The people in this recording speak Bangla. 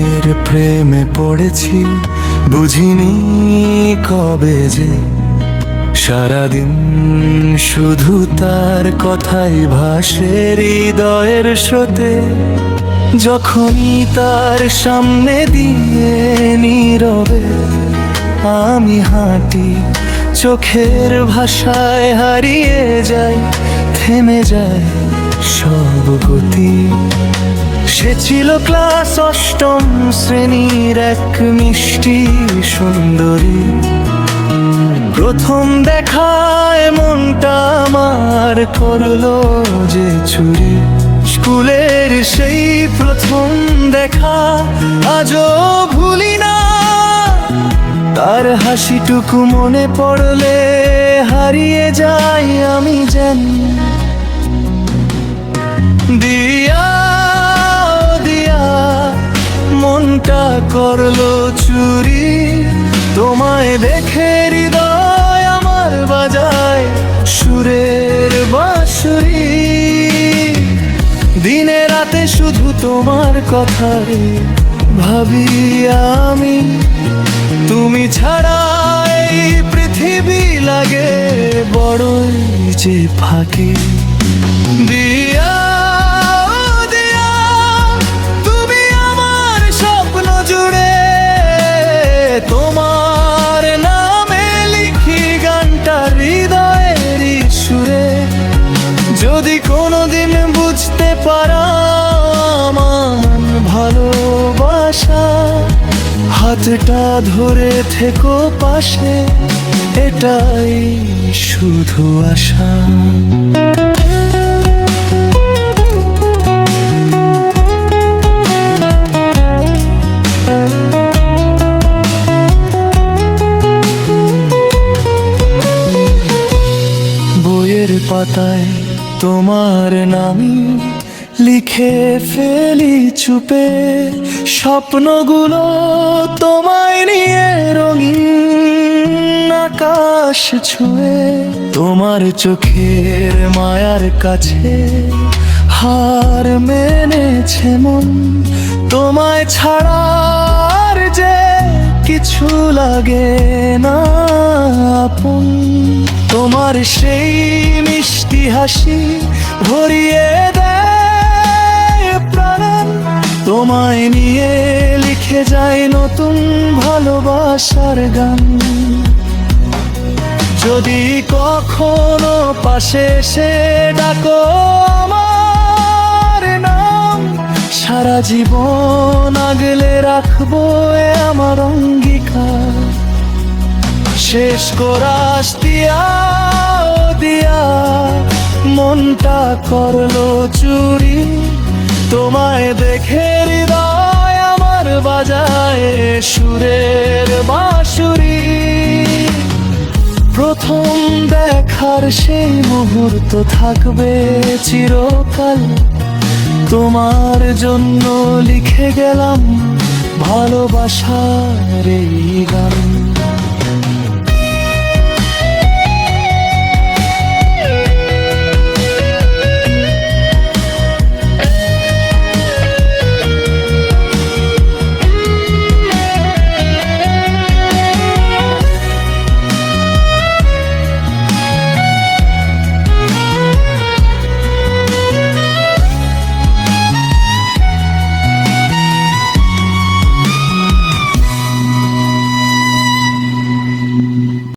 মেয়ের প্রেমে পড়েছি, বুঝিনি কবে যে সারাদিন শুধু তার কথাই ভাসে হৃদয়ের স্রোতে। যখনই তার সামনে দিয়ে নীরবে আমি হাঁটি, চোখের ভাষায় হারিয়ে যাই, থেমে যায় সব গতি। সে ছিল ক্লাস অষ্টম শ্রেণীর এক মিষ্টি সুন্দরী। প্রথম দেখায় মনটা আমার করলো যে চুরি। স্কুলের সেই প্রথম দেখা আজও ভুলি না, তার হাসিটুকু মনে পড়লে হারিয়ে যাই আমি জানি। দিয়া দিয়া মনটা করলো চুরি, তোমায় দেখে হৃদয় আমার বাজায় সুরের বাঁশুরি। দিনে রাতে শুধু তোমার কথাই ভাবি আমি, তুমি ছাড়া এই পৃথিবী লাগে বড়ই যে ফাঁকি। দিয়া দিয়া তুমি আমার স্বপ্ন জুড়ে, তোমার নামে লিখি গানটা হৃদয়ের সুরে। যদি কোনোদিন বুঝতে পারা আমার ভালোবাসা, হাতটা ধরে থেকো পাশে, এটাই শুধু আশা। বইয়ের পাতায় তোমার নামই লিখে ফেলি চুপে, স্বপ্নগুলো তোমায় নিয়ে রঙিন আকাশ ছুঁয়ে। তোমার চোখের মায়ার কাছে হার মেনেছে মন, তোমায় ছাড়া আর যে কিছু লাগে না আপন। তোমার সেই মিষ্টি হাসি ভরিয়ে দেয় প্রাণ, তোমায় নিয়ে লিখে যায় নতুন ভালোবাসার গান। যদি কখনো পাশে এসে ডাকো আমার নাম, সারা জীবন আগলে রাখবো এ আমার অঙ্গীকার। শেষ কোরাস দিয়া দিয়া মনটা করলো চুরি, তোমায় দেখে হৃদয় আমার বাজায় সুরের বাঁশুরি। প্রথম দেখার সেই মুহূর্ত থাকবে চিরকাল, তোমার জন্য লিখে গেলাম ভালোবাসার এই গান।